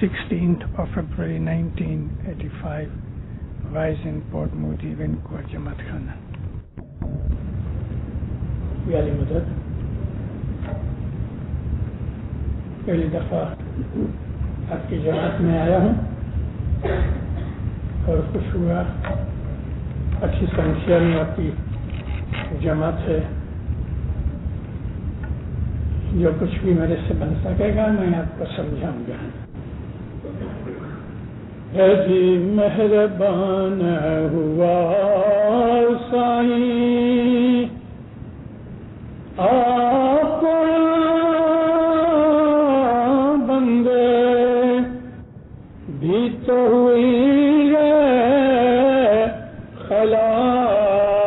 16th of February 1985, Rise in Port Moody, Vancouver, Jamaat Khana. علی مدد پہلی دفعہ آپ کی جماعت میں آیا ہوں اور خوش ہوا. اچھی سمسیا میں آپ کی جماعت ہے. جو کچھ بھی میرے سے بن سکے گا میں آپ کو سمجھاؤں گا. ہے جی مہربان ہوا سائیں آپ بندے بھی تو ہوئی ہے خلاص.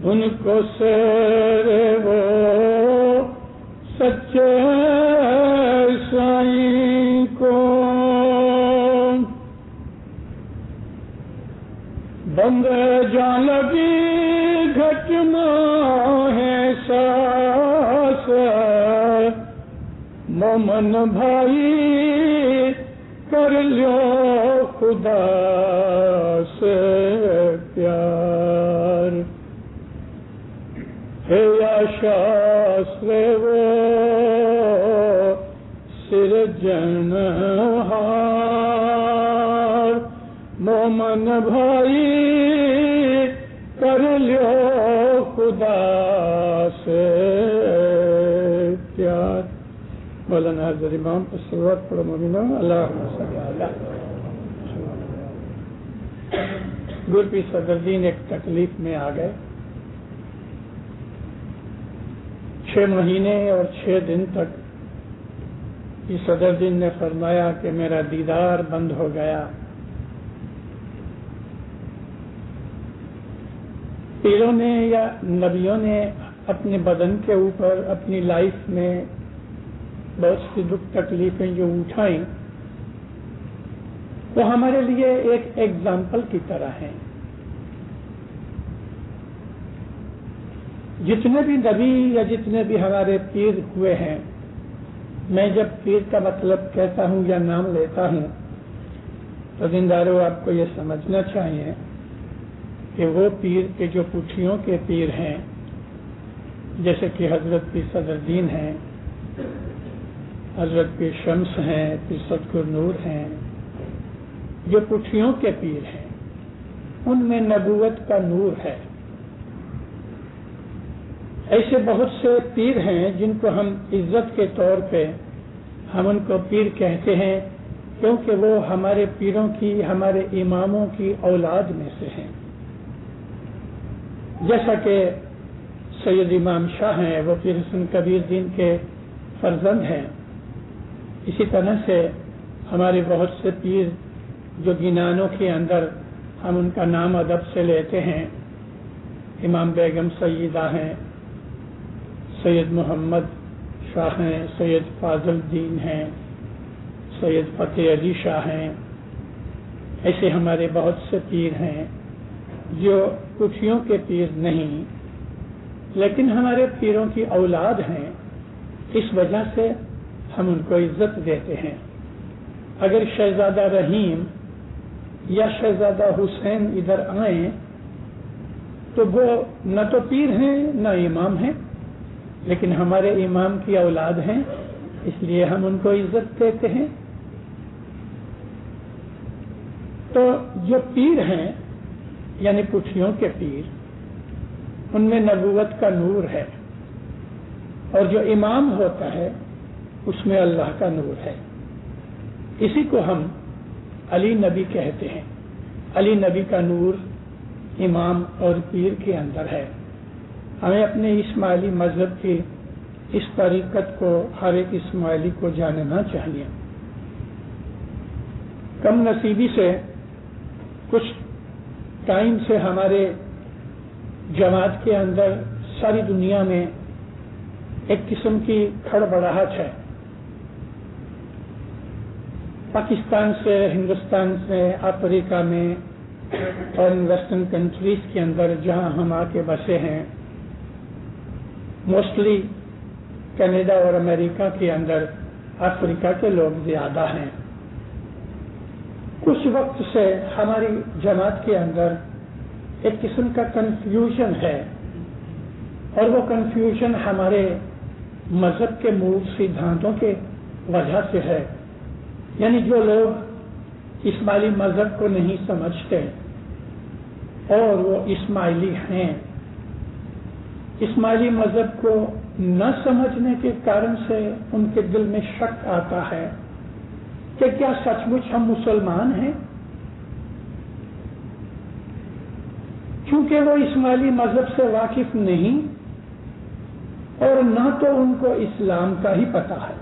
ان کو سیر وہ سچے سائیں کو بندے جان لگی گھٹنا ہے ساس. مومن بھائی کر لو خدا سے پیار. ہے یا شاستر وہ سرجنہار. مومن بھائی کر لو خدا سے پیار. مولانا حضرت امام پر صلوات پڑھو مومنوں. اللہم صلی اللہ. گرپی صدر دین ایک تکلیف میں آ گئے. 6 مہینے اور 6 دن تک یہ صدر دین نے فرمایا کہ میرا دیدار بند ہو گیا. پیروں نے یا نبیوں نے اپنے بدن کے اوپر اپنی لائف میں بہت سی دکھ تکلیفیں جو اٹھائیں وہ ہمارے لیے ایک ایگزامپل کی طرح ہیں. جتنے بھی نبی یا جتنے بھی ہمارے پیر ہوئے ہیں، میں جب پیر کا مطلب کہتا ہوں یا نام لیتا ہوں تو دینداروں آپ کو یہ سمجھنا چاہیے کہ وہ پیر کے جو پٹھیوں کے پیر ہیں، جیسے کہ حضرت پیر صدر دین ہیں، حضرت پیر شمس ہیں، پیر صدقر نور ہیں، جو پٹھیوں کے پیر ہیں ان میں نبوت کا نور ہے. ایسے بہت سے پیر ہیں جن کو ہم عزت کے طور پہ ہم ان کو پیر کہتے ہیں کیونکہ وہ ہمارے پیروں کی، ہمارے اماموں کی اولاد میں سے ہیں. جیسا کہ سید امام شاہ ہیں، وہ پیر حسن کبیر دین کے فرزند ہیں. اسی طرح سے ہمارے بہت سے پیر جو گنانوں کے اندر ہم ان کا نام ادب سے لیتے ہیں، امام بیگم سیدہ ہیں، سید محمد شاہ ہیں، سید فاضل دین ہیں، سید فتح علی شاہ ہیں. ایسے ہمارے بہت سے پیر ہیں جو کچھیوں کے پیر نہیں لیکن ہمارے پیروں کی اولاد ہیں. اس وجہ سے ہم ان کو عزت دیتے ہیں. اگر شہزادہ رحیم یا شہزادہ حسین ادھر آئیں تو وہ نہ تو پیر ہیں نہ امام ہیں، لیکن ہمارے امام کی اولاد ہیں، اس لیے ہم ان کو عزت دیتے ہیں. تو جو پیر ہیں یعنی پٹھیوں کے پیر، ان میں نبوت کا نور ہے، اور جو امام ہوتا ہے اس میں اللہ کا نور ہے. اسی کو ہم علی نبی کہتے ہیں. علی نبی کا نور امام اور پیر کے اندر ہے. ہمیں اپنے اسماعیلی مذہب کی اس طریقت کو ہر ایک اسماعیلی کو جاننا چاہیے. کم نصیبی سے کچھ ٹائم سے ہمارے جماعت کے اندر ساری دنیا میں ایک قسم کی کھڑبڑاہٹ ہے. پاکستان سے، ہندوستان سے، افریقہ میں اور ویسٹرن کنٹریز کے اندر جہاں ہم آ کے بسے ہیں، موسٹلی کینیڈا اور امریکہ کے اندر افریقہ کے لوگ زیادہ ہیں. کچھ وقت سے ہماری جماعت کے اندر ایک قسم کا کنفیوژن ہے، اور وہ کنفیوژن ہمارے مذہب کے مول سدھانتوں کے وجہ سے ہے. یعنی جو لوگ اسماعیلی مذہب کو نہیں سمجھتے اور وہ اسماعیلی ہیں، اسماعیلی مذہب کو نہ سمجھنے کے کارن سے ان کے دل میں شک آتا ہے کہ کیا سچ مچ ہم مسلمان ہیں؟ کیونکہ وہ اسماعیلی مذہب سے واقف نہیں اور نہ تو ان کو اسلام کا ہی پتہ ہے،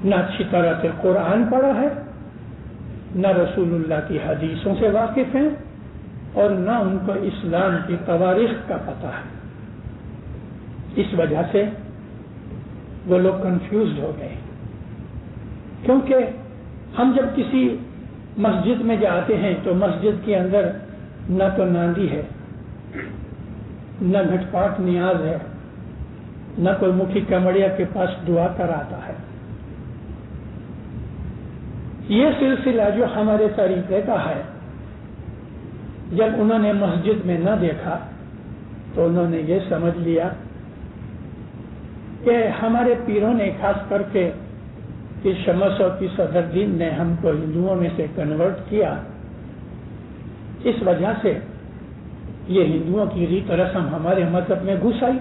نہ اچھی طرح سے قرآن پڑھا ہے، نہ رسول اللہ کی حدیثوں سے واقف ہیں، اور نہ ان کو اسلام کی تواریخ کا پتہ ہے. اس وجہ سے وہ لوگ کنفیوزڈ ہو گئے. کیونکہ ہم جب کسی مسجد میں جاتے ہیں تو مسجد کے اندر نہ تو ناندی ہے، نہ گھٹ پاٹ نیاز ہے، نہ کوئی مکھی کمڑیا کے پاس دعا کراتا ہے. یہ سلسلہ جو ہمارے طریقے کا ہے، جب انہوں نے مسجد میں نہ دیکھا تو انہوں نے یہ سمجھ لیا کہ ہمارے پیروں نے، خاص کر کے شمس اور صدر الدین نے ہم کو ہندوؤں میں سے کنورٹ کیا. اس وجہ سے یہ ہندوؤں کی ریت رسم ہمارے مذہب میں گھس آئی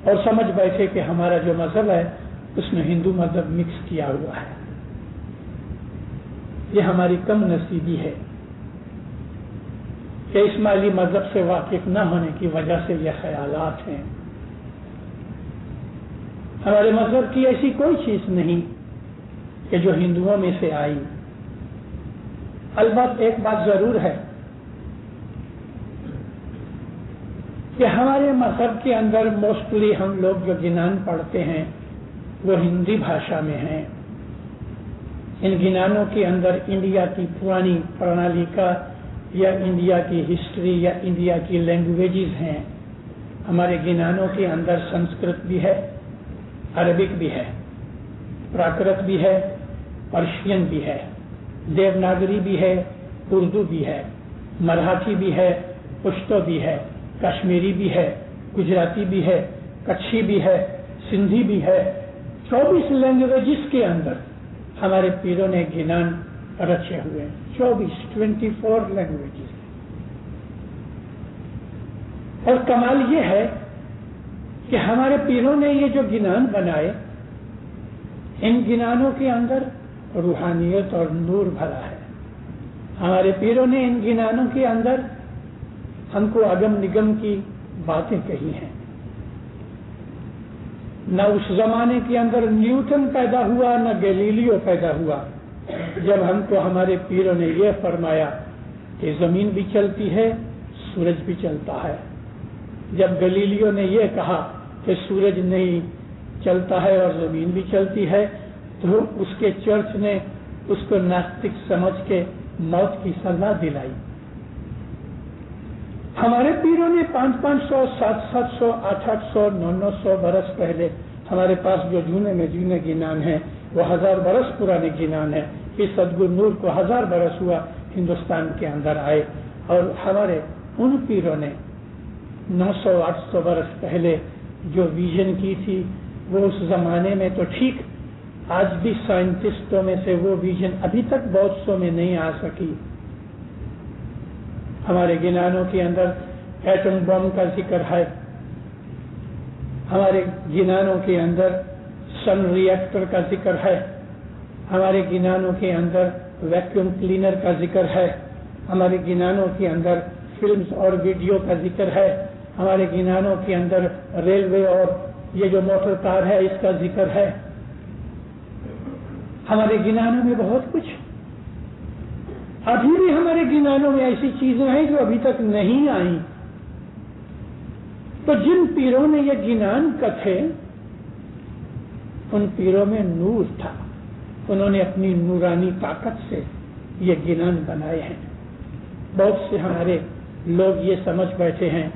اور سمجھ بیٹھے کہ ہمارا جو مذہب ہے اس میں ہندو مذہب مکس کیا ہوا ہے. یہ ہماری کم نصیبی ہے کہ اسماعیلی مذہب سے واقف نہ ہونے کی وجہ سے یہ خیالات ہیں. ہمارے مذہب کی ایسی کوئی چیز نہیں کہ جو ہندوؤں میں سے آئی. البتہ ایک بات ضرور ہے کہ ہمارے مذہب کے اندر موسٹلی ہم لوگ جو گنان پڑھتے ہیں وہ ہندی بھاشا میں ہیں. ان گنانوں کے اندر انڈیا کی پرانی پرنالی کا یا انڈیا کی ہسٹری یا انڈیا کی لینگویجز ہیں. ہمارے گنانوں کے اندر سنسکرت بھی ہے، عربک بھی ہے، پراکرت بھی ہے، پرشین بھی ہے، دیوناگری بھی ہے، اردو بھی ہے، مراٹھی بھی ہے، پشتو بھی ہے، کشمیری بھی ہے، گجراتی بھی ہے، کچھی بھی ہے، سندھی بھی ہے. 24 لینگویجز کے اندر ہمارے پیروں نے گنان رچے ہوئے ہیں. 24 لینگویجز. اور کمال یہ ہے کہ ہمارے پیروں نے یہ جو گنان بنائے، ان گنانوں کے اندر روحانیت اور نور بھرا ہے. ہمارے پیروں نے ان گنانوں کے اندر ہم کو اگم نگم کی باتیں کہی ہیں. نہ اس زمانے کے اندر نیوٹن پیدا ہوا، نہ گیلیلیو پیدا ہوا جب ہم کو ہمارے پیروں نے یہ فرمایا کہ زمین بھی چلتی ہے، سورج بھی چلتا ہے. جب گلیلیو نے یہ کہا کہ سورج نہیں چلتا ہے اور زمین بھی چلتی ہے تو اس کے چرچ نے اس کو ناستک سمجھ کے موت کی سزا دلائی. ہمارے پیروں نے 500 700 800 900 برس پہلے ہمارے پاس جو جونے میں جونے گنان ہیں وہ 1000 برس پرانے گنان ہیں. اس صدگور نور کو 1000 برس ہوا ہندوستان کے اندر آئے، اور ہمارے ان پیروں نے 900 800 برس پہلے جو ویژن کی تھی وہ اس زمانے میں تو ٹھیک، آج بھی سائنٹسٹوں میں سے وہ ویژن ابھی تک بہت سو میں نہیں آ سکی. ہمارے گنانوں کے اندر ایٹم بم کا ذکر ہے، ہمارے گنانوں کے اندر سن ری ایکٹر کا ذکر ہے، ہمارے گنانوں کے اندر ویکیوم کلینر کا ذکر ہے، ہمارے گنانوں کے اندر فلمز اور ویڈیو کا ذکر ہے، ہمارے گنانوں کے اندر ریلوے اور یہ جو موٹر کار ہے اس کا ذکر ہے. ہمارے گنانوں میں بہت کچھ، ابھی بھی ہمارے گنانوں میں ایسی چیزیں ہیں جو ابھی تک نہیں آئیں. تو جن پیروں نے یہ گنان کتھے، ان پیروں میں نور تھا، انہوں نے اپنی نورانی طاقت سے یہ گنان بنائے ہیں. بہت سے ہمارے لوگ یہ سمجھ بیٹھے ہیں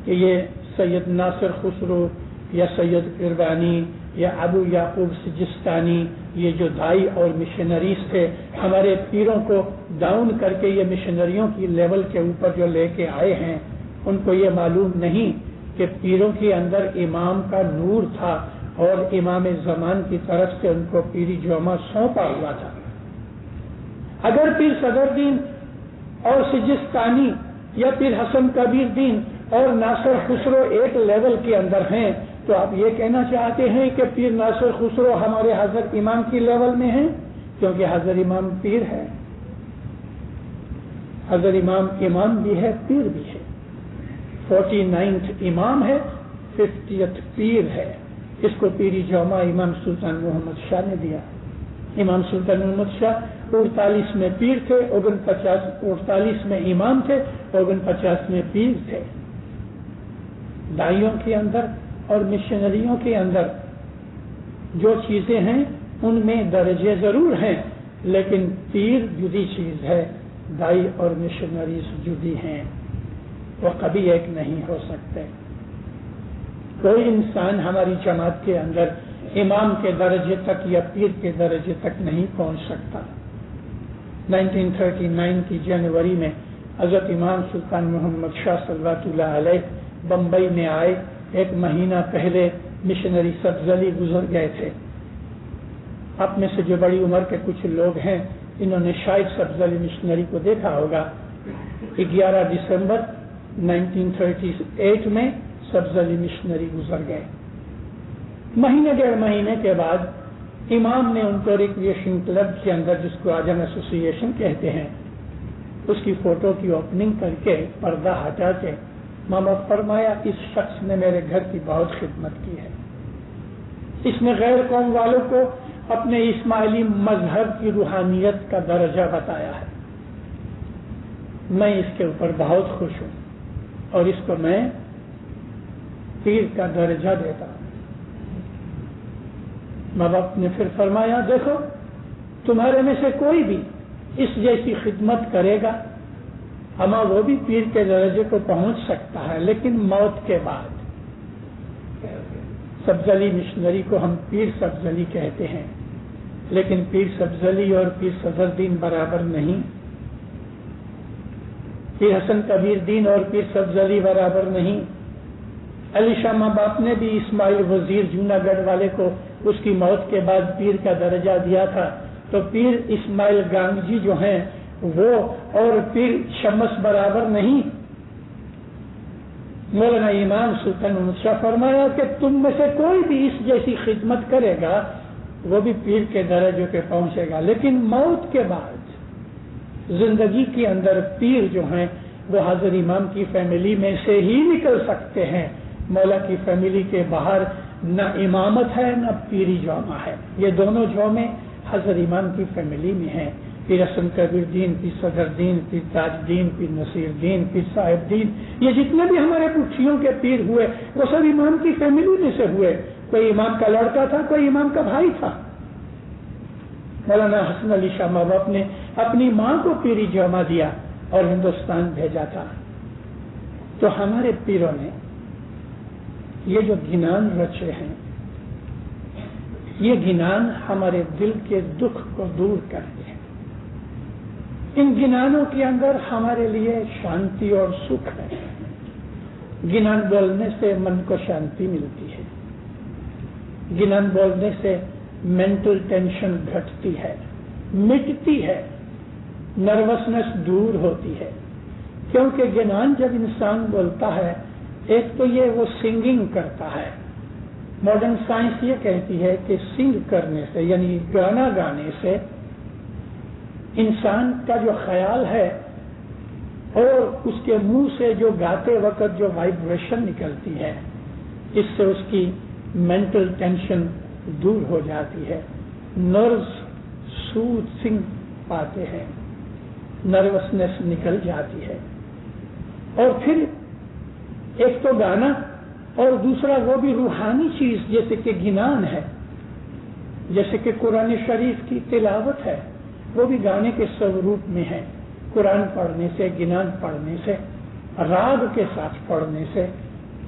کہ یہ سید ناصر خسرو یا سید قربانی یا ابو یعقوب سجستانی، یہ جو دائی اور مشنریز تھے، ہمارے پیروں کو ڈاؤن کر کے یہ مشنریوں کی لیول کے اوپر جو لے کے آئے ہیں، ان کو یہ معلوم نہیں کہ پیروں کے اندر امام کا نور تھا اور امام زمان کی طرف سے ان کو پیری جوما سونپا ہوا تھا۔ اگر پیر صدر دین اور سجستانی یا پیر حسن کبیر دین اور ناصر خسرو ایک لیول کے اندر ہیں، تو آپ یہ کہنا چاہتے ہیں کہ پیر ناصر خسرو ہمارے حضرت امام کی لیول میں ہیں؟ کیونکہ حضرت امام پیر ہے، حضرت امام بھی ہے، پیر بھی ہے، 49th امام ہے، 50th پیر ہے۔ اس کو پیری جوما امام سلطان محمد شاہ نے دیا۔ امام سلطان محمد شاہ 48 میں پیر تھے، 48 میں امام تھے، 49 میں پیر تھے۔ دائیوں کے اندر اور مشنریوں کے اندر جو چیزیں ہیں ان میں درجے ضرور ہیں، لیکن پیر جدی چیز ہے، دائی اور مشنریز جدی ہیں، وہ کبھی ایک نہیں ہو سکتے۔ کوئی انسان ہماری جماعت کے اندر امام کے درجے تک یا پیر کے درجے تک نہیں پہنچ سکتا۔ 1939 کی جنوری میں حضرت امام سلطان محمد شاہ صلی اللہ علیہ بمبئی میں آئے۔ ایک مہینہ پہلے مشنری سبزلی گزر گئے تھے۔ آپ میں سے جو بڑی عمر کے کچھ لوگ ہیں انہوں نے شاید سبزلی مشنری کو دیکھا ہوگا۔ 11 دسمبر 1938 میں سبزلی مشنری گزر گئے۔ مہینے ڈیڑھ مہینے کے بعد امام نے ان کو ریکریشن کلب کے اندر، جس کو آجم ایسوسی ایشن کہتے ہیں، اس کی فوٹو کی اوپننگ کر کے پردہ ہٹا کے ماما فرمایا اس شخص نے میرے گھر کی بہت خدمت کی ہے، اس نے غیر قوم والوں کو اپنے اسماعیلی مذہب کی روحانیت کا درجہ بتایا ہے، میں اس کے اوپر بہت خوش ہوں اور اس کو میں پیر کا درجہ دیتا ہوں۔ ماں باپ نے پھر فرمایا دیکھو تمہارے میں سے کوئی بھی اس جیسی خدمت کرے گا، اما وہ بھی پیر کے درجے کو پہنچ سکتا ہے، لیکن موت کے بعد۔ سبزلی مشنری کو ہم پیر سبزلی کہتے ہیں، لیکن پیر سبزلی اور پیر صدر دین برابر نہیں، پیر حسن کبیر دین اور پیر سبزلی برابر نہیں۔ علی شاہ ماں باپ نے بھی اسماعیل وزیر جوناگڑھ والے کو اس کی موت کے بعد پیر کا درجہ دیا تھا، تو پیر اسماعیل گانگجی جو ہیں وہ اور پیر شمس برابر نہیں۔ مولانا امام سلطان محمد شاہ فرمایا کہ تم میں سے کوئی بھی اس جیسی خدمت کرے گا وہ بھی پیر کے درجے پہ پہنچے گا، لیکن موت کے بعد زندگی کے اندر پیر جو ہیں وہ حضرت امام کی فیملی میں سے ہی نکل سکتے ہیں۔ مولا کی فیملی کے باہر نہ امامت ہے نہ پیری جوما ہے، یہ دونوں جومے حضرت امام کی فیملی میں ہیں۔ پیر حسن کبیر دین، پیر صدر دین، پیر تاج دین، پیر نصیر دین، پیر صاحب دین، یہ جتنے بھی ہمارے پٹھیوں کے پیر ہوئے وہ سب امام کی فیملی میں سے ہوئے۔ کوئی امام کا لڑکا تھا، کوئی امام کا بھائی تھا۔ مولانا حسن علی شاہ ماں باپ نے اپنی ماں کو پیری جوما دیا اور ہندوستان بھیجا تھا۔ تو ہمارے پیروں نے یہ جو گنان رچے ہیں، یہ گنان ہمارے دل کے دکھ کو دور کرتے ہیں۔ ان گنانوں کے اندر ہمارے لیے شانتی اور سکھ ہے۔ گنان بولنے سے من کو شانتی ملتی ہے، گنان بولنے سے مینٹل ٹینشن گھٹتی ہے، مٹتی ہے، نروسنس دور ہوتی ہے۔ کیونکہ گنان جب انسان بولتا ہے، ایک تو یہ وہ سنگنگ کرتا ہے۔ ماڈرن سائنس یہ کہتی ہے کہ سنگ کرنے سے یعنی گانا گانے سے انسان کا جو خیال ہے اور اس کے منہ سے جو گاتے وقت جو وائبریشن نکلتی ہے، اس سے اس کی مینٹل ٹینشن دور ہو جاتی ہے، نروز سوتھنگ پاتے ہیں، نروسنس نکل جاتی ہے۔ اور پھر ایک تو گانا اور دوسرا وہ بھی روحانی چیز جیسے کہ گنان ہے، جیسے کہ قرآن شریف کی تلاوت ہے، وہ بھی گانے کے سوروپ میں ہے۔ قرآن پڑھنے سے، گنان پڑھنے سے، راگ کے ساتھ پڑھنے سے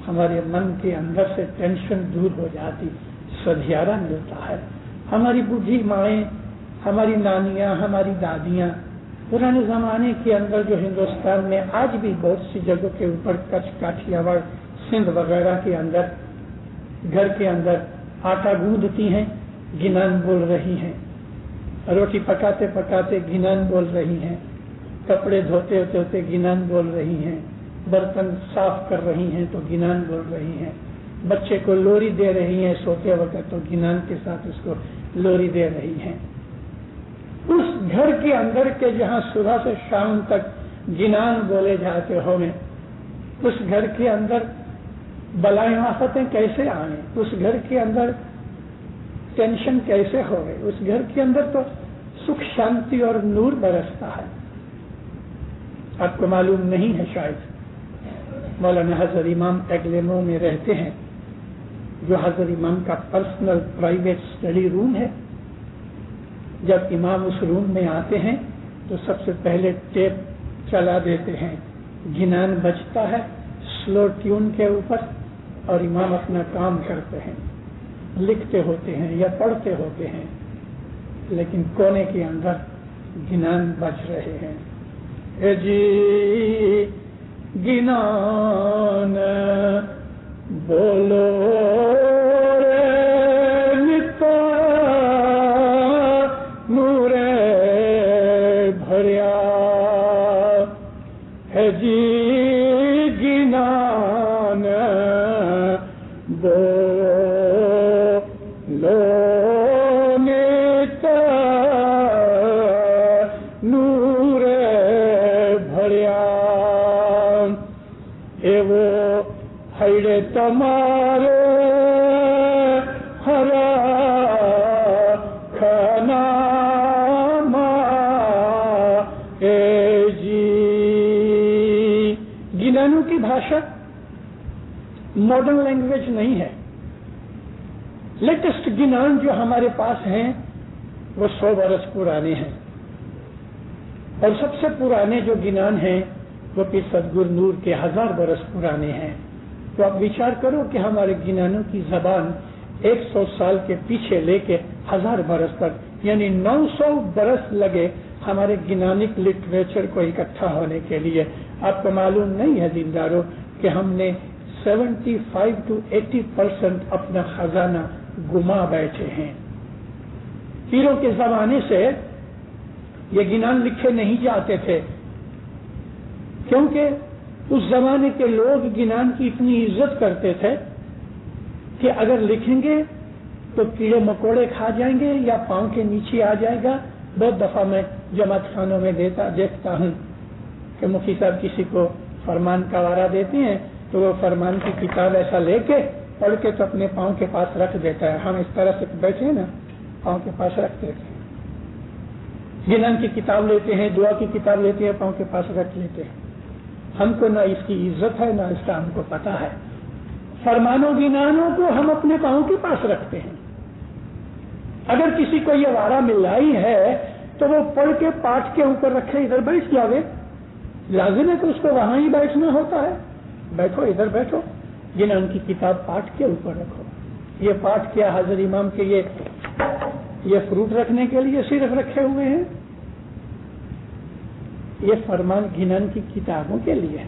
ہمارے من کے اندر سے ٹینشن دور ہو جاتی، سدھیارا ملتا ہے. ہماری بوڑھی مائیں، ہماری نانیاں، ہماری دادیاں پرانے زمانے کے اندر جو ہندوستان میں آج بھی بہت سی جگہوں کے اوپر کچھ کاٹھیا واڑ سندھ وغیرہ کے اندر گھر کے اندر آٹا گوندتی ہیں، گنان بول رہی ہیں، روٹی پکاتے پکاتے گنان بول رہی ہیں، کپڑے دھوتے دھوتے گنان بول رہی ہیں، برتن صاف کر رہی ہیں تو گنان بول رہی ہیں، بچے کو لوری دے رہی ہیں سوتے وقت تو گنان کے ساتھ اس کو لوری دے رہی ہیں. اس گھر کے اندر کے جہاں صبح سے شام تک گنان بولے جاتے ہوں گے، اس گھر کے اندر بلائیں آفتیں کیسے آئیں، اس گھر کے اندر ٹینشن کیسے ہو گئے، اس گھر کے اندر تو سکھ شانتی اور نور برستا ہے. آپ کو معلوم نہیں ہے شاید، مولانا حضرت امام ایگلیمو میں رہتے ہیں، جو حضرت امام کا پرسنل پرائیویٹ اسٹڈی روم ہے. جب امام اس روم میں آتے ہیں تو سب سے پہلے ٹیپ چلا دیتے ہیں، گنان بجتا ہے سلو ٹیون کے اوپر، اور امام اپنا کام کرتے ہیں، لکھتے ہوتے ہیں یا پڑھتے ہوتے ہیں، لیکن کونے کے اندر گنان بج رہے ہیں. اے جی گنان بولو تمہارے ہرا کھانا اے جی. گنانوں کی بھاشا ماڈرن لینگویج نہیں ہے. لیٹسٹ گنان جو ہمارے پاس ہیں وہ 100 برس پرانے ہیں، اور سب سے پرانے جو گنان ہیں وہ پیر صدگور نور کے 1000 برس پرانے ہیں. تو آپ وچار کرو کہ ہمارے گنانوں کی زبان 100 سال کے پیچھے لے کے 1000 برس تک، یعنی 900 برس لگے ہمارے گنانک لٹریچر کو اکٹھا ہونے کے لیے. آپ کو معلوم نہیں ہے دینداروں کہ ہم نے 75 to 80% اپنا خزانہ گما بیٹھے ہیں. پیروں کے زمانے سے یہ گنان لکھے نہیں جاتے تھے، کیونکہ اس زمانے کے لوگ گنان کی اتنی عزت کرتے تھے کہ اگر لکھیں گے تو کیڑے مکوڑے کھا جائیں گے یا پاؤں کے نیچے آ جائے گا. بہت دفعہ میں جماعت خانوں میں دیکھتا ہوں کہ مفتی صاحب کسی کو فرمان کا وعدہ دیتے ہیں تو وہ فرمان کی کتاب ایسا لے کے پڑھ کے تو اپنے پاؤں کے پاس رکھ دیتا ہے. ہم اس طرح سے بیٹھے ہیں نا، پاؤں کے پاس رکھ دیتے ہیں. گنان کی کتاب لیتے ہیں، دعا کی کتاب لیتے ہیں، پاؤں کے پاس رکھ لیتے ہیں. ہم کو نہ اس کی عزت ہے نہ اس کا ہم کو پتا ہے. فرمانوں گنانوں کو ہم اپنے پاؤں کے پاس رکھتے ہیں. اگر کسی کو یہ وعدہ ملائی ہے تو وہ پڑھ کے پاٹ کے اوپر رکھے، ادھر بیٹھ جاوے. لازم ہے کہ اس کو وہاں ہی بیٹھنا ہوتا ہے. بیٹھو، ادھر بیٹھو، گنان کی کتاب پاٹ کے اوپر رکھو. یہ پاٹ کیا حضرت امام کے یہ فروٹ رکھنے کے لیے صرف رکھے ہوئے ہیں؟ یہ فرمان گنان کی کتابوں کے لیے ہے.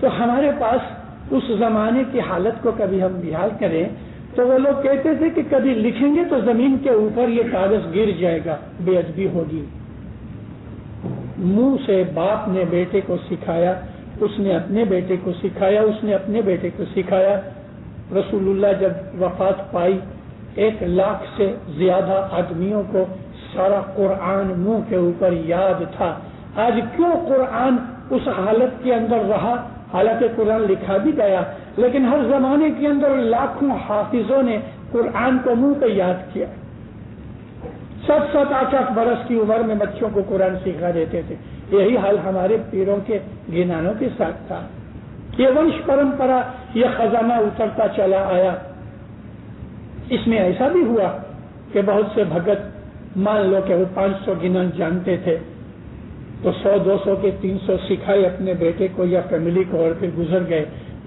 تو ہمارے پاس اس زمانے کی حالت کو کبھی ہم بحال کریں تو وہ لوگ کہتے تھے کہ کبھی لکھیں گے تو زمین کے اوپر یہ کاغذ گر جائے گا، بے ادبی ہوگی. منہ سے باپ نے بیٹے کو سکھایا، اس نے اپنے بیٹے کو سکھایا، اس نے اپنے بیٹے کو سکھایا. رسول اللہ جب وفات پائی 1,00,000 سے زیادہ آدمیوں کو سارا قرآن منہ کے اوپر یاد تھا. آج کیوں قرآن اس حالت کے اندر رہا؟ حالانکہ قرآن لکھا بھی گیا، لیکن ہر زمانے کے اندر لاکھوں حافظوں نے قرآن کو منہ پہ یاد کیا. 7-7, 8-8 برس کی عمر میں بچوں کو قرآن سکھا دیتے تھے. یہی حال ہمارے پیروں کے گنانوں کے ساتھ تھا. یہ ونش پرمپرا، یہ خزانہ اترتا چلا آیا. اس میں ایسا بھی ہوا کہ بہت سے بھگت مان لو کہ وہ 500 گنان جانتے تھے تو 100, 200 کے 300 سکھائے اپنے بیٹے کو یا فیملی کو اور پھر گزر گئے.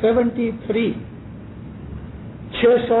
73। 600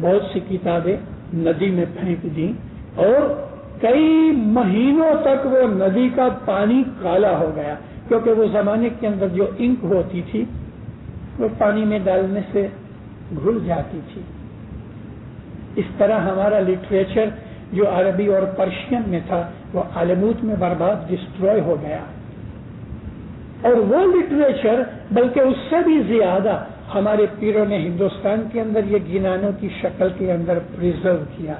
بہت سی کتابیں ندی میں پھینک دیں اور کئی مہینوں تک وہ ندی کا پانی کالا ہو گیا، کیونکہ وہ زمانے کے اندر جو انک ہوتی تھی وہ پانی میں ڈالنے سے گھل جاتی تھی۔ اس طرح ہمارا لٹریچر جو عربی اور پرشین میں تھا وہ عالموت میں برباد، ڈسٹروائے ہو گیا، اور وہ لٹریچر بلکہ اس سے بھی زیادہ ہمارے پیروں نے ہندوستان کے اندر یہ گینانوں کی شکل کے اندر پریزرو کیا،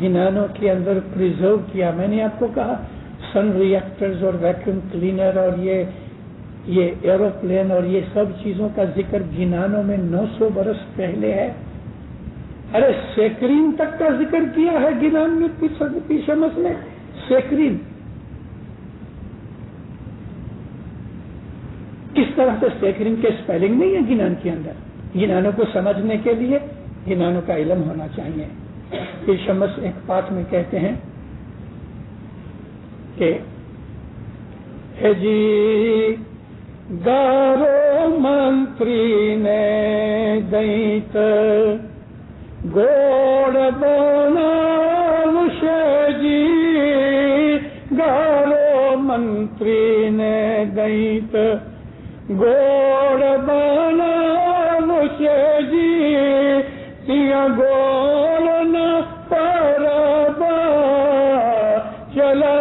گینانوں کے اندر پریزرو کیا۔ میں نے آپ کو کہا سن ری ایکٹرز اور ویکیوم کلینر اور یہ ایروپلین اور یہ سب چیزوں کا ذکر گینانوں میں 900 برس پہلے ہے۔ ارے سیکرین تک کا ذکر کیا ہے گینان میں پیشمس نے، سیکرین کس طرح سے سیکرین کے اسپیلنگ نہیں ہے گینان کے اندر۔ گینانوں کو سمجھنے کے لیے گینانوں کا علم ہونا چاہیے۔ پیشمس ایک پاٹ میں کہتے ہیں کہ ہے جی گارو منتری نے دیت گوڑ بنا جی، گارو منتری نے دیت گوڑ بنا جی، تیا گوڑ نہ پربا چلا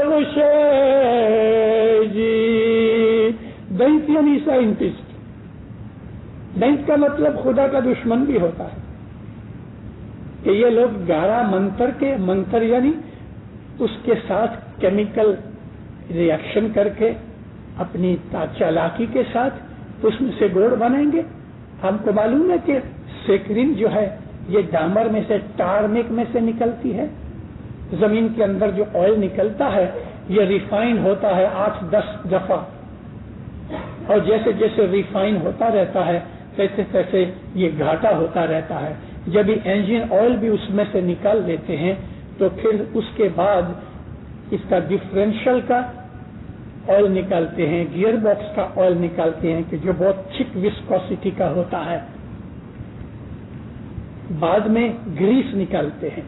جی۔ دینت یعنی سائنٹسٹ، دینت کا مطلب خدا کا دشمن بھی ہوتا ہے، کہ یہ لوگ گارا منتر یعنی اس کے ساتھ کیمیکل ریئیکشن کر کے اپنی چالاکی کے ساتھ اس میں سے گوڑ بنائیں گے۔ ہم کو معلوم ہے کہ سیکرین جو ہے یہ ڈامر میں سے، ٹارمک میں سے نکلتی ہے۔ زمین کے اندر جو آئل نکلتا ہے یہ ریفائن ہوتا ہے 8-10 دفعہ، اور جیسے جیسے ریفائن ہوتا رہتا ہے تیسے تیسے یہ گھاٹا ہوتا رہتا ہے۔ جب یہ انجن آئل بھی اس میں سے نکال لیتے ہیں تو پھر اس کے بعد اس کا ڈفرینشل کا آئل نکالتے ہیں، گیئر باکس کا آئل نکالتے ہیں کہ جو بہت تھک وسکوسٹی کا ہوتا ہے، بعد میں گریس نکالتے ہیں۔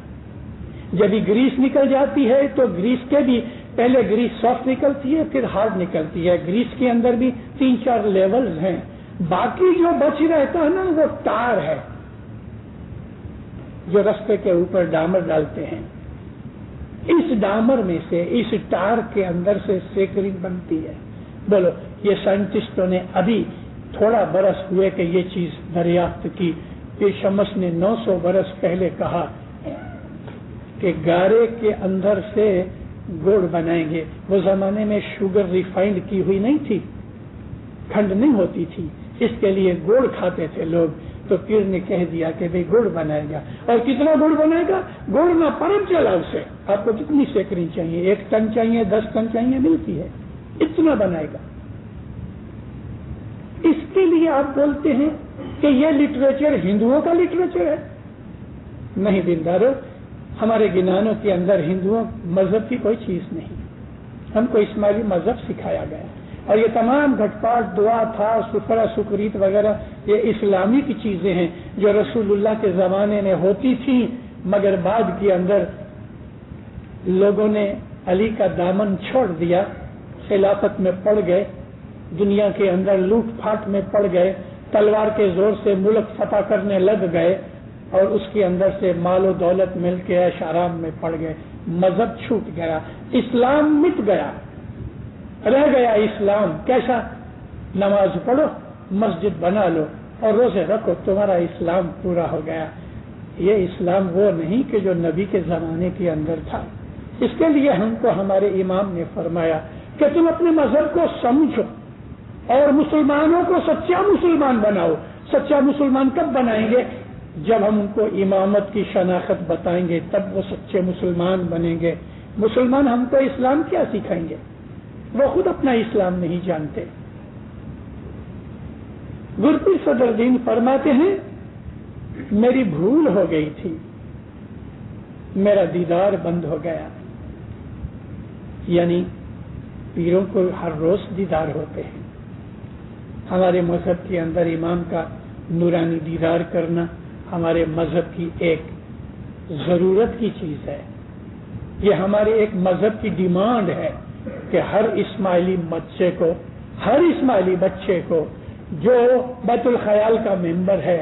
جب یہ گریس نکل جاتی ہے تو گریس کے بھی پہلے گریس سافٹ نکلتی ہے پھر ہارڈ نکلتی ہے۔ گریس کے اندر بھی 3-4 لیولز ہیں، باقی جو بچ رہتا ہے نا وہ ٹار ہے جو رستے کے اوپر ڈامر ڈالتے ہیں۔ اس ڈامر میں سے، اس ٹار کے اندر سے سیکرین بنتی ہے۔ بولو یہ سائنٹسٹوں نے ابھی تھوڑا برس ہوئے کہ یہ چیز دریافت کی۔ پیشمس نے 900 برس پہلے کہا کہ گارے کے اندر سے گڑ بنائیں گے۔ وہ زمانے میں شوگر ریفائنڈ کی ہوئی نہیں تھی، کھنڈ نہیں ہوتی تھی، اس کے لیے گڑ کھاتے تھے لوگ۔ تو پیر نے کہہ دیا کہ بھئی گڑ بنائے گا، اور کتنا گڑ بنائے گا؟ گڑ نہ پرم چلا اسے، آپ کو کتنی سیکرین چاہیے؟ 1 ٹن چاہیے، 10 ٹن چاہیے، ملتی ہے، اتنا بنائے گا۔ اس کے لیے آپ بولتے ہیں کہ یہ لٹریچر ہندوؤں کا لٹریچر ہے؟ نہیں دلدارو، ہمارے گینانوں کے اندر ہندوؤں مذہب کی کوئی چیز نہیں، ہم کو اسماعیلی مذہب سکھایا گیا، اور یہ تمام گھٹ پاٹ، دعا تھا، سفرہ سکریت وغیرہ یہ اسلامی کی چیزیں ہیں جو رسول اللہ کے زمانے میں ہوتی تھیں، مگر بعد کے اندر لوگوں نے علی کا دامن چھوڑ دیا، خلافت میں پڑ گئے، دنیا کے اندر لوٹ پھاٹ میں پڑ گئے، تلوار کے زور سے ملک فتح کرنے لگ گئے، اور اس کے اندر سے مال و دولت مل کے عیش آرام میں پڑ گئے، مذہب چھوٹ گیا، اسلام مٹ گیا، رہ گیا اسلام۔ کیسا؟ نماز پڑھو، مسجد بنا لو اور روزے رکھو، تمہارا اسلام پورا ہو گیا۔ یہ اسلام وہ نہیں کہ جو نبی کے زمانے کے اندر تھا۔ اس کے لیے ہم کو ہمارے امام نے فرمایا کہ تم اپنے مذہب کو سمجھو اور مسلمانوں کو سچا مسلمان بناؤ۔ سچا مسلمان کب بنائیں گے؟ جب ہم ان کو امامت کی شناخت بتائیں گے تب وہ سچے مسلمان بنیں گے۔ مسلمان ہم کو اسلام کیا سکھائیں گے؟ وہ خود اپنا اسلام نہیں جانتے۔ گرپی صدر دین فرماتے ہیں میری بھول ہو گئی تھی، میرا دیدار بند ہو گیا، یعنی پیروں کو ہر روز دیدار ہوتے ہیں۔ ہمارے مذہب کے اندر امام کا نورانی دیدار کرنا ہمارے مذہب کی ایک ضرورت کی چیز ہے، یہ ہمارے ایک مذہب کی ڈیمانڈ ہے کہ ہر اسماعیلی بچے کو جو بیت الخیال کا ممبر ہے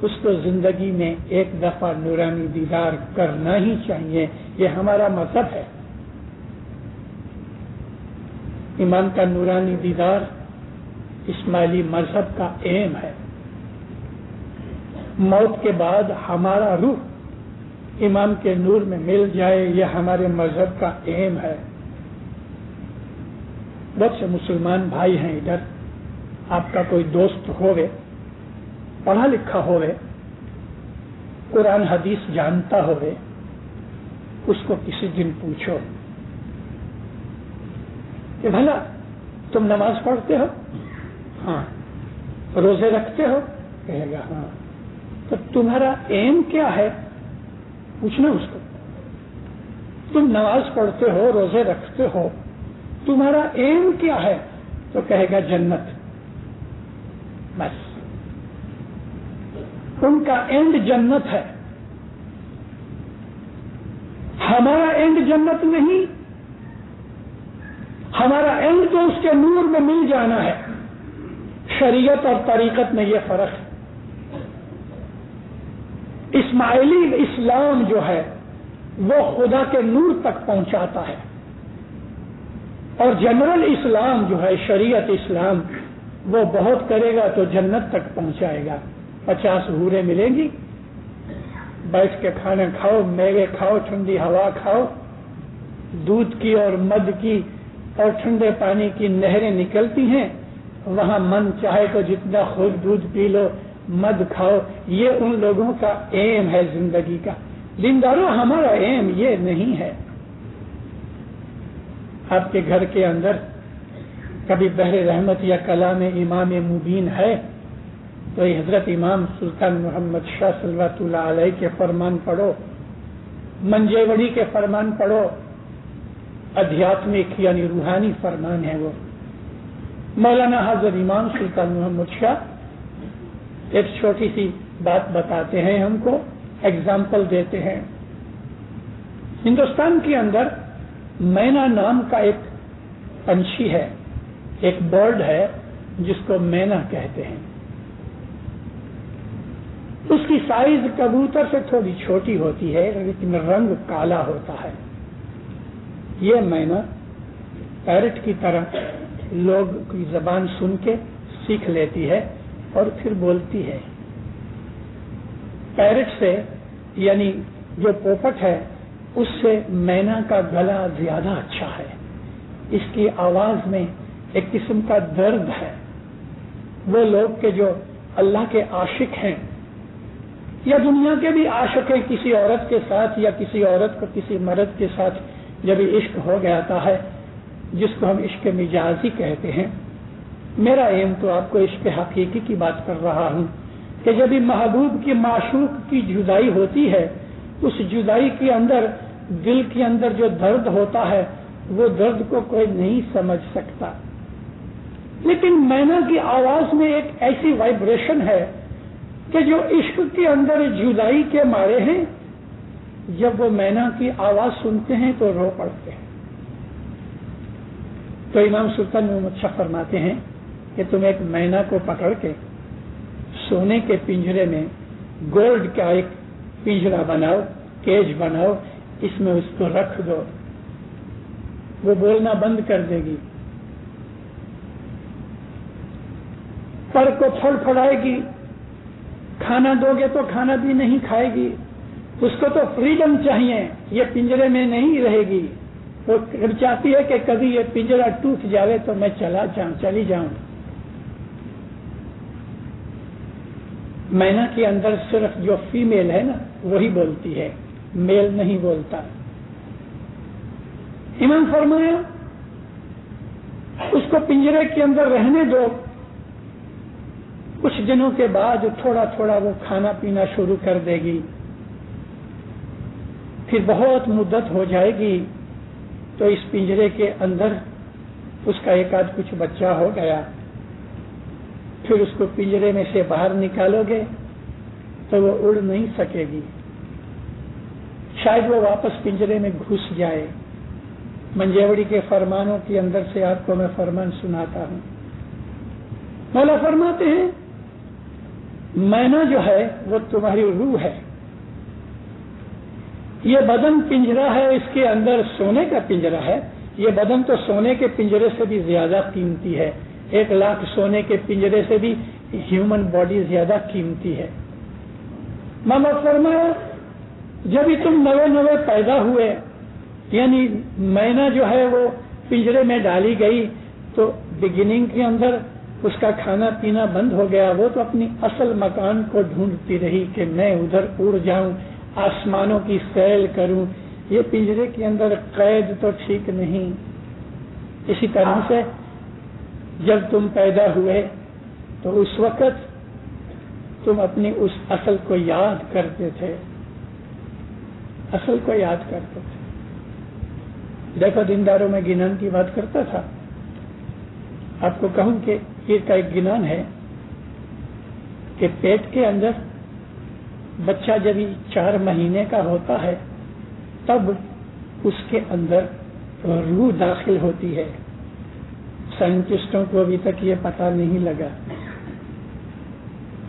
اس کو زندگی میں ایک دفعہ نورانی دیدار کرنا ہی چاہیے. یہ ہمارا مذہب ہے. ایمان کا نورانی دیدار اسماعیلی مذہب کا ایم ہے. موت کے بعد ہمارا روح امام کے نور میں مل جائے، یہ ہمارے مذہب کا ایم ہے. بہت سے مسلمان بھائی ہیں ادھر، آپ کا کوئی دوست ہوئے، پڑھا لکھا ہوئے، قرآن حدیث جانتا ہوئے، اس کو کسی دن پوچھو کہ بھلا تم نماز پڑھتے ہو؟ ہاں. روزے رکھتے ہو؟ کہے گا ہاں. تو تمہارا ایم کیا ہے؟ پوچھنا اس کو. تم نماز پڑھتے ہو، روزے رکھتے ہو، تمہارا ایم کیا ہے؟ تو کہے گا جنت. بس ان کا اینڈ جنت ہے. ہمارا اینڈ جنت نہیں، ہمارا اینڈ تو اس کے نور میں مل جانا ہے. شریعت اور طریقت میں یہ فرق ہے. اسماعیلی اسلام جو ہے وہ خدا کے نور تک پہنچاتا ہے، اور جنرل اسلام جو ہے شریعت اسلام وہ بہت کرے گا تو جنت تک پہنچائے گا. 50 حوریں ملیں گی، بیٹھ کے کھانا کھاؤ، میوے کھاؤ، ٹھنڈی ہوا کھاؤ، دودھ کی اور مد کی اور ٹھنڈے پانی کی نہریں نکلتی ہیں، وہاں من چاہے تو جتنا خود دودھ پی لو، مد کھاؤ. یہ ان لوگوں کا ایم ہے زندگی کا. دینداروں ہمارا ایم یہ نہیں ہے. آپ کے گھر کے اندر کبھی بحر رحمت یا کلام امام مبین ہے تو حضرت امام سلطان محمد شاہ صلوات اللہ علیہ کے فرمان پڑھو، منجیوڑی کے فرمان پڑھو. ادھیاتمک یعنی روحانی فرمان ہے وہ. مولانا حضرت امام سلطان محمد شاہ ایک چھوٹی سی بات بتاتے ہیں، ہم کو ایگزامپل دیتے ہیں. ہندوستان کے اندر مینا نام کا ایک پنچھی ہے، ایک برڈ ہے جس کو مینا کہتے ہیں. اس کی سائز کبوتر سے تھوڑی چھوٹی ہوتی ہے لیکن رنگ کالا ہوتا ہے. یہ مینا پیرٹ کی طرح لوگ کی زبان سن کے سیکھ لیتی ہے اور پھر بولتی ہے. پیرٹ سے یعنی جو پوپٹ ہے اس سے مینا کا گلا زیادہ اچھا ہے. اس کی آواز میں ایک قسم کا درد ہے. وہ لوگ کے جو اللہ کے عاشق ہیں یا دنیا کے بھی عاشق ہیں، کسی عورت کے ساتھ یا کسی عورت کو کسی مرد کے ساتھ جب عشق ہو جاتا ہے جس کو ہم عشق مجازی کہتے ہیں. میرا ایم تو آپ کو عشق حقیقی کی بات کر رہا ہوں کہ جب محبوب کی معشوق کی جدائی ہوتی ہے، اس جدائی کے اندر دل کے اندر جو درد ہوتا ہے وہ درد کو کوئی نہیں سمجھ سکتا. لیکن مینا کی آواز میں ایک ایسی وائبریشن ہے کہ جو عشق کے اندر جدائی کے مارے ہیں، جب وہ مینا کی آواز سنتے ہیں تو رو پڑتے ہیں. تو امام سلطان محمد شاہ فرماتے ہیں کہ تم ایک مینا کو پکڑ کے سونے کے پنجرے میں گولڈ کا ایک پنجرا بناؤ، کیج بناؤ، اس میں اس کو رکھ دو، وہ بولنا بند کر دے گی، پر کو پھڑ پھڑائے گی، کھانا دو گے تو کھانا بھی نہیں کھائے گی. اس کو تو فریڈم چاہیے، یہ پنجرے میں نہیں رہے گی. وہ چاہتی ہے کہ کبھی یہ پنجرا ٹوٹ جاوے تو میں چلی جاؤں. مینا کے اندر صرف جو فیمیل ہے نا وہی بولتی ہے، میل نہیں بولتا. امام فرمایا اس کو پنجرے کے اندر رہنے دو. کچھ دنوں کے بعد تھوڑا تھوڑا وہ کھانا پینا شروع کر دے گی. پھر بہت مدت ہو جائے گی تو اس پنجرے کے اندر اس کا ایک آدھ کچھ بچہ ہو گیا. پھر اس کو پنجرے میں سے باہر نکالو گے تو وہ اڑ نہیں سکے گی، شاید وہ واپس پنجرے میں گھس جائے۔ منجیوڑی کے فرمانوں کے اندر سے آپ کو میں فرمان سناتا ہوں۔ مولا فرماتے ہیں مینا جو ہے وہ تمہاری روح ہے، یہ بدن پنجرا ہے، اس کے اندر سونے کا پنجرا ہے، یہ بدن تو سونے کے پنجرے سے بھی زیادہ قیمتی ہے، 1,00,000 سونے کے پنجرے سے بھی ہیومن باڈی زیادہ قیمتی ہے۔ مولا فرمایا جب ہی تم نوے پیدا ہوئے، یعنی مینا جو ہے وہ پنجرے میں ڈالی گئی تو بگننگ کے اندر اس کا کھانا پینا بند ہو گیا، وہ تو اپنی اصل مکان کو ڈھونڈتی رہی کہ میں ادھر اڑ جاؤں، آسمانوں کی سیل کروں، یہ پنجرے کے اندر قید تو ٹھیک نہیں۔ اسی طرح سے جب تم پیدا ہوئے تو اس وقت تم اپنی اس اصل کو یاد کرتے تھے، اصل کو یاد کرتے تھے۔ دیکھو دینداروں میں گنان کی بات کرتا تھا، آپ کو کہوں کہ یہ کا ایک گنان ہے کہ پیٹ کے اندر بچہ جب 4 مہینے کا ہوتا ہے تب اس کے اندر روح داخل ہوتی ہے۔ سائنٹسٹوں کو ابھی تک یہ پتہ نہیں لگا۔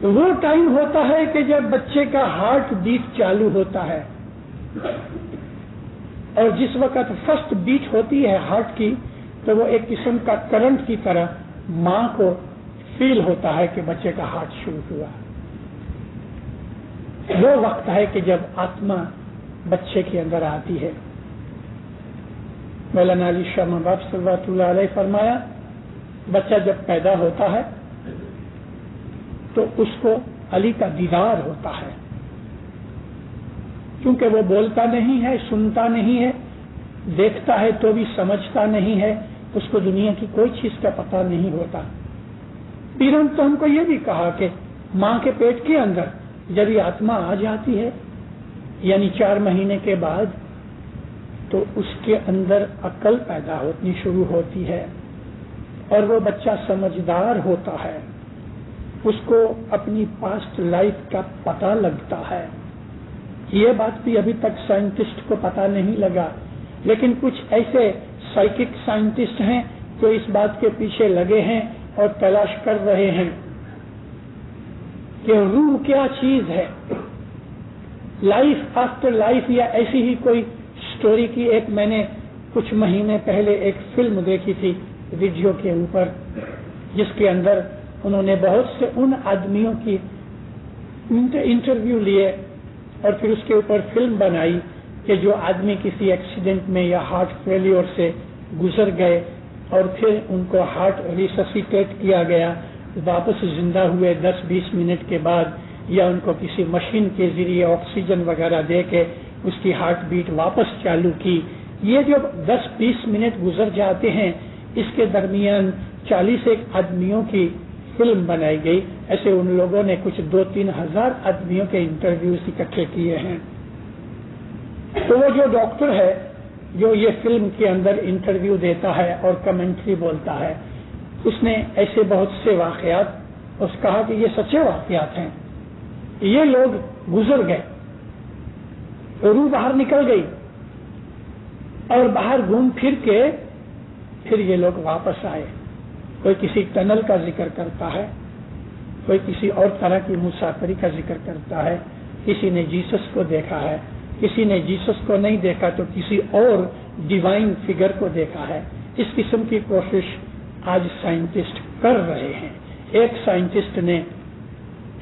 وہ ٹائم ہوتا ہے کہ جب بچے کا ہارٹ بیٹ چالو ہوتا ہے، اور جس وقت فرسٹ بیٹ ہوتی ہے ہارٹ کی تو وہ ایک قسم کا کرنٹ کی طرح ماں کو فیل ہوتا ہے کہ بچے کا ہارٹ شروع ہوا۔ وہ وقت ہے کہ جب آتما بچے کے اندر آتی ہے۔ مولانا علی شاہ محبوب صلی اللہ علیہ فرمایا بچہ جب پیدا ہوتا ہے تو اس کو علی کا دیدار ہوتا ہے، کیونکہ وہ بولتا نہیں ہے، سنتا نہیں ہے، دیکھتا ہے تو بھی سمجھتا نہیں ہے، اس کو دنیا کی کوئی چیز کا پتہ نہیں ہوتا۔ پیروں تو ہم کو یہ بھی کہا کہ ماں کے پیٹ کے اندر جب یہ آتما آ جاتی ہے یعنی 4 مہینے کے بعد تو اس کے اندر عقل پیدا ہوتی شروع ہوتی ہے اور وہ بچہ سمجھدار ہوتا ہے، اس کو اپنی پاسٹ لائف کا پتہ لگتا ہے۔ یہ بات بھی ابھی تک سائنٹسٹ کو پتہ نہیں لگا، لیکن کچھ ایسے سائیکک سائنٹسٹ ہیں جو اس بات کے پیچھے لگے ہیں اور تلاش کر رہے ہیں کہ روح کیا چیز ہے، لائف آفٹر لائف، یا ایسی ہی کوئی سٹوری کی ایک میں نے کچھ مہینے پہلے ایک فلم دیکھی تھی ویڈیو کے اوپر، جس کے اندر انہوں نے بہت سے ان آدمیوں کی انٹرویو لیے اور پھر اس کے اوپر فلم بنائی کہ جو آدمی کسی ایکسیڈنٹ میں یا ہارٹ فیلیور سے گزر گئے اور پھر ان کو ہارٹ ریسسیٹیٹ کیا گیا، واپس زندہ ہوئے 10-20 منٹ کے بعد، یا ان کو کسی مشین کے ذریعے آکسیجن وغیرہ دے کے اس کی ہارٹ بیٹ واپس چالو کی۔ یہ جو 10-20 منٹ گزر جاتے ہیں اس کے درمیان 40 آدمیوں کی فلم بنائی گئی۔ ایسے ان لوگوں نے کچھ 2-3 ہزار آدمیوں کے انٹرویوز اکٹھے کیے ہیں۔ تو وہ جو ڈاکٹر ہے جو یہ فلم کے اندر انٹرویو دیتا ہے اور کمنٹری بولتا ہے، اس نے ایسے بہت سے واقعات اس کہا کہ یہ سچے واقعات ہیں، یہ لوگ گزر گئے، روح باہر نکل گئی اور باہر گھوم پھر کے پھر یہ لوگ واپس آئے۔ کوئی کسی ٹنل کا ذکر کرتا ہے، کوئی کسی اور طرح کی مسافری کا ذکر کرتا ہے، کسی نے جیسس کو دیکھا ہے، کسی نے جیسس کو نہیں دیکھا تو کسی اور ڈیوائن فگر کو دیکھا ہے۔ اس قسم کی کوشش آج سائنٹسٹ کر رہے ہیں۔ ایک سائنٹسٹ نے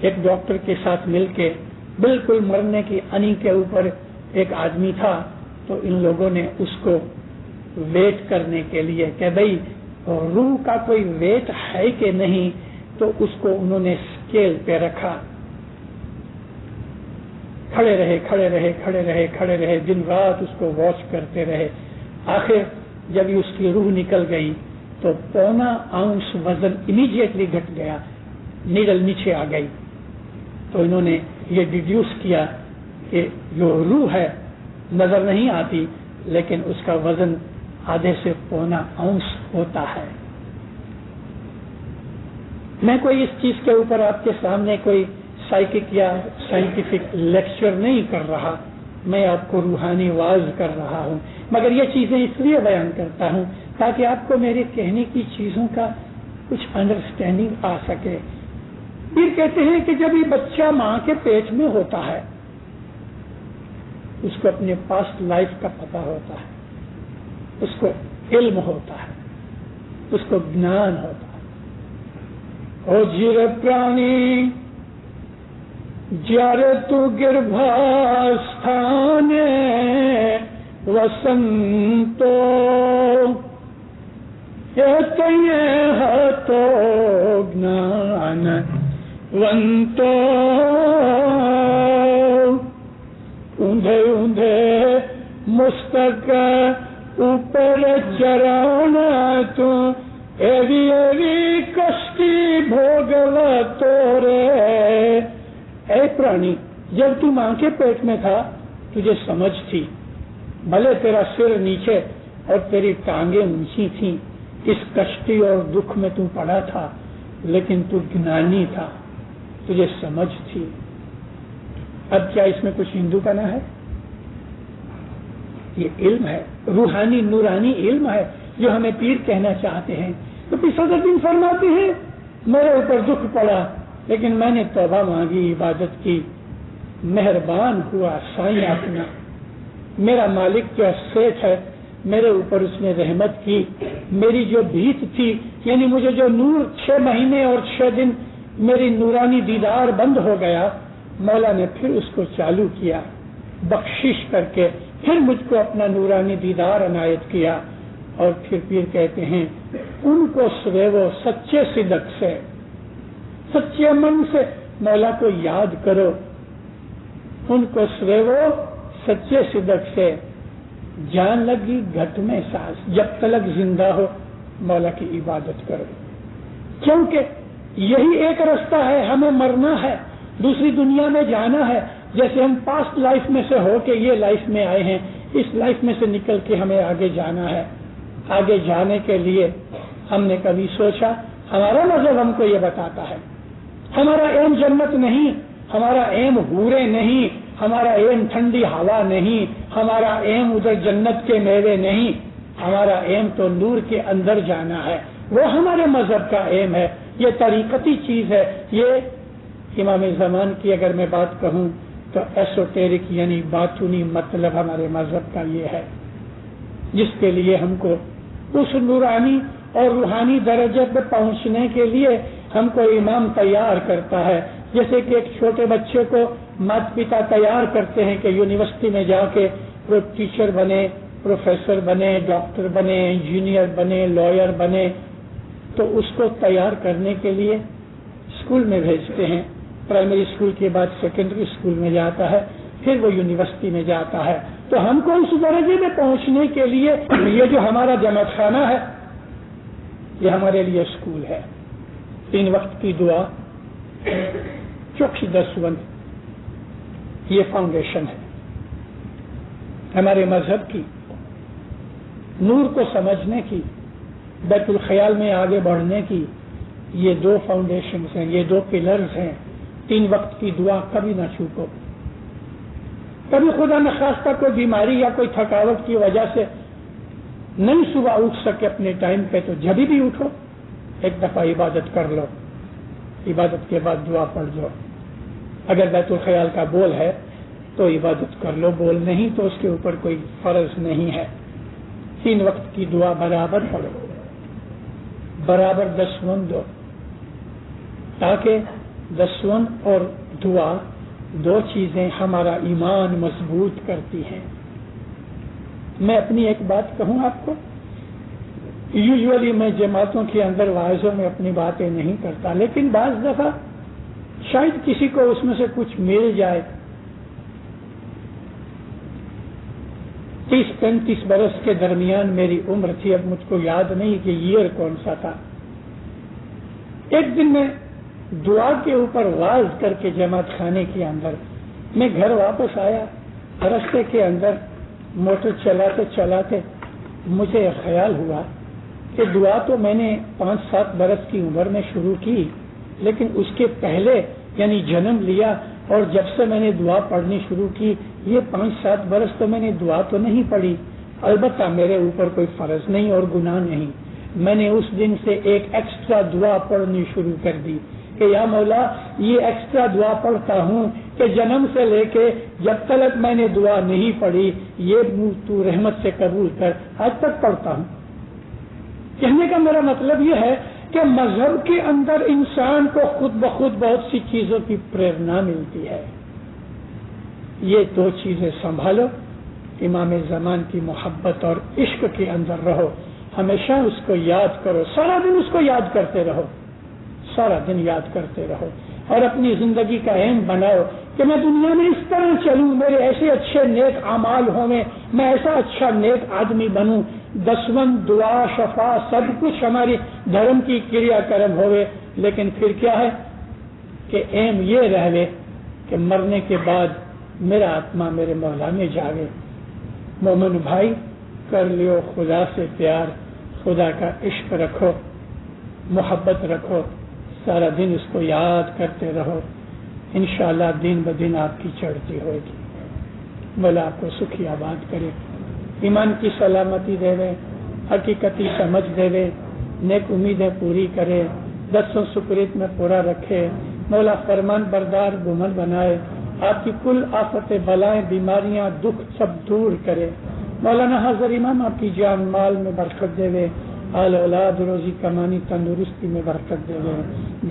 ایک ڈاکٹر کے ساتھ مل کے بالکل مرنے کی انی کے اوپر ایک آدمی تھا، تو ان لوگوں نے اس کو ویٹ کرنے کے لیے کہ بھئی روح کا کوئی ویٹ ہے کہ نہیں، تو اس کو انہوں نے اسکیل پہ رکھا، کھڑے رہے، دن رات اس کو واچ کرتے رہے۔ آخر جب اس کی روح نکل گئی تو 1.25 اونس وزن امیڈیٹلی گھٹ گیا، نیڈل نیچے آ گئی۔ تو انہوں نے یہ ڈیڈیوس کیا کہ جو روح ہے نظر نہیں آتی لیکن اس کا وزن آدھے سے 1.25 اونس ہوتا ہے۔ میں کوئی اس چیز کے اوپر آپ کے سامنے کوئی سائیکک یا سائنٹیفک لیکچر نہیں کر رہا، میں آپ کو روحانی واعظ کر رہا ہوں، مگر یہ چیزیں اس لیے بیان کرتا ہوں تاکہ آپ کو میرے کہنے کی چیزوں کا کچھ انڈرسٹینڈنگ آ سکے۔ پھر کہتے ہیں کہ جب یہ بچہ ماں کے پیٹ میں ہوتا ہے اس کو اپنے پاسٹ لائف کا پتہ ہوتا ہے، اس کو علم ہوتا ہے، اس کو جنان ہوتا ہے۔ او جیر پرانی جارے تو گربھاستھانے وسنتو تو جنان ونتو اندھے اندھے مستق اوپر چرانا تو ایوی ایوی کشتی بھوگلا تورے۔ اے پرانی، جب تو ماں کے پیٹ میں تھا تجھے سمجھ تھی، بھلے تیرا سر نیچے اور تیری ٹانگیں اونچی تھیں، اس کشتی اور دکھ میں تو پڑا تھا، لیکن تو جنانی تھا، تجھے سمجھ تھی۔ اب کیا اس میں کچھ ہندو پنا ہے؟ یہ علم ہے، روحانی نورانی علم ہے جو ہمیں پیر کہنا چاہتے ہیں۔ تو پیر صدر دین فرماتے ہیں میرے اوپر دکھ پڑا لیکن میں نے توبہ مانگی، عبادت کی، مہربان ہوا سائیں اپنا، میرا مالک جو سیٹھ ہے میرے اوپر اس نے رحمت کی، میری جو بھیت تھی یعنی مجھے جو نور 6 مہینے اور 6 دن میری نورانی دیدار بند ہو گیا، مولا نے پھر اس کو چالو کیا بخشش کر کے، پھر مجھ کو اپنا نورانی دیدار عنایت کیا۔ اور پھر پیر کہتے ہیں ان کو سویو سچے صدق سے، سچے من سے مولا کو یاد کرو، ان کو سویو سچے صدق سے، جان لگی گھٹ میں سانس، جب تلک زندہ ہو مولا کی عبادت کرو، کیونکہ یہی ایک رستہ ہے، ہمیں مرنا ہے، دوسری دنیا میں جانا ہے۔ جیسے ہم پاسٹ لائف میں سے ہو کے یہ لائف میں آئے ہیں، اس لائف میں سے نکل کے ہمیں آگے جانا ہے۔ آگے جانے کے لیے ہم نے کبھی سوچا؟ ہمارا مذہب ہم کو یہ بتاتا ہے ہمارا ایم جنت نہیں، ہمارا ایم حورے نہیں، ہمارا ایم ٹھنڈی ہوا نہیں، ہمارا ایم ادھر جنت کے میوے نہیں، ہمارا ایم تو نور کے اندر جانا ہے، وہ ہمارے مذہب کا ایم ہے۔ یہ طریقتی چیز ہے۔ یہ امام زمان کی اگر میں بات کہوں تو ایسوٹیرک یعنی باطنی مطلب ہمارے مذہب کا یہ ہے، جس کے لیے ہم کو اس نورانی اور روحانی درجے پہ پہنچنے کے لیے ہم کو امام تیار کرتا ہے۔ جیسے کہ ایک چھوٹے بچے کو ماتا پتا تیار کرتے ہیں کہ یونیورسٹی میں جا کے وہ ٹیچر بنے، پروفیسر بنے، ڈاکٹر بنے، انجینئر بنے، لائر بنے، تو اس کو تیار کرنے کے لیے اسکول میں بھیجتے ہیں۔ پرائمری اسکول کے بعد سیکنڈری اسکول میں جاتا ہے، پھر وہ یونیورسٹی میں جاتا ہے۔ تو ہم کو اس درجے میں پہنچنے کے لیے یہ جو ہمارا جماعت خانہ ہے یہ ہمارے لیے اسکول ہے۔ 3 وقت کی دعا، چوکھی دسوند، یہ فاؤنڈیشن ہے ہمارے مذہب کی، نور کو سمجھنے کی، بیت الخیال میں آگے بڑھنے کی۔ یہ 2 فاؤنڈیشنز ہیں، یہ 2 پلرز ہیں۔ 3 وقت کی دعا کبھی نہ چوکو۔ کبھی خدا نخواستہ کوئی بیماری یا کوئی تھکاوٹ کی وجہ سے نہیں صبح اٹھ سکے اپنے ٹائم پہ، تو جبھی بھی اٹھو، ایک دفعہ عبادت کر لو، عبادت کے بعد دعا پڑھ لو۔ اگر بیت الخیال کا بول ہے تو عبادت کر لو، بول نہیں تو اس کے اوپر کوئی فرض نہیں ہے۔ 3 وقت کی دعا برابر پڑھو، برابر دسوند دو، تاکہ دسوند اور دعا 2 چیزیں ہمارا ایمان مضبوط کرتی ہیں۔ میں اپنی ایک بات کہوں آپ کو، یوزولی میں جماعتوں کے اندر واعظوں میں اپنی باتیں نہیں کرتا، لیکن بعض دفعہ شاید کسی کو اس میں سے کچھ مل جائے۔ 30-35 برس کے درمیان میری عمر تھی، اب مجھ کو یاد نہیں کہ ایئر کون سا تھا۔ ایک دن میں دعا کے اوپر واعظ کر کے جماعت خانے کے اندر میں گھر واپس آیا، رستے کے اندر موٹر چلاتے چلاتے مجھے خیال ہوا کہ دعا تو میں نے 5-7 برس کی عمر میں شروع کی، لیکن اس کے پہلے یعنی جنم لیا اور جب سے میں نے دعا پڑھنی شروع کی یہ 5-7 برس تو میں نے دعا تو نہیں پڑھی، البتہ میرے اوپر کوئی فرض نہیں اور گناہ نہیں، میں نے اس دن سے ایک ایکسٹرا دعا پڑھنی شروع کر دی کہ یا مولا یہ ایکسٹرا دعا پڑھتا ہوں کہ جنم سے لے کے جب تک میں نے دعا نہیں پڑھی یہ تو رحمت سے قبول کر، آج تک پڑھتا ہوں۔ کہنے کا میرا مطلب یہ ہے کہ مذہب کے اندر انسان کو خود بخود بہت سی چیزوں کی پریرنا ملتی ہے۔ یہ 2 چیزیں سنبھالو، امام زمان کی محبت اور عشق کے اندر رہو، ہمیشہ اس کو یاد کرو، سارا دن اس کو یاد کرتے رہو، سارا دن یاد کرتے رہو، اور اپنی زندگی کا ایم بناؤ کہ میں دنیا میں اس طرح چلوں، میرے ایسے اچھے نیک اعمال ہوں، میں ایسا اچھا نیک آدمی بنوں، دسوند دعا شفا سب کچھ ہماری دھرم کی کریا کرم ہوئے، لیکن پھر کیا ہے کہ ایم یہ رہے کہ مرنے کے بعد میرا آتما میرے مولا میں جاوے۔ مومن بھائی کر لیو خدا سے پیار، خدا کا عشق رکھو، محبت رکھو، سارا دن اس کو یاد کرتے رہو، انشاءاللہ دن بدن آپ کی چڑھتی ہوگی۔ مولا آپ کو سکھی آباد کرے، ایمان کی سلامتی دے دے، حقیقتی سمجھ دے دے، نیک امیدیں پوری کرے، دسوں سپریت میں پورا رکھے، مولا فرمان بردار گمن بنائے، آپ کی کل آفتیں بلائیں بیماریاں دکھ سب دور کرے، مولانا حاضر امام آپ کی جان مال میں برکت دے دے، آل اولاد روزی کمانی تندرستی میں برکت دے دے،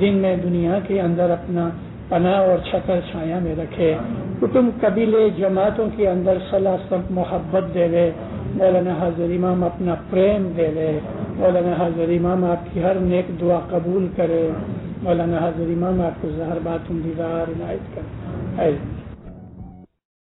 دن میں دنیا کے اندر اپنا پناہ اور چھتر چھایا میں رکھے، کٹم قبیلے جماعتوں کے اندر صلاح سب محبت دے دے، مولانا حاضر امام اپنا پریم دے دے، مولانا حاضر امام آپ کی ہر نیک دعا قبول کرے، مولانا حاضر امام آپ کو زہر باتوں دیدار عنایت کرے۔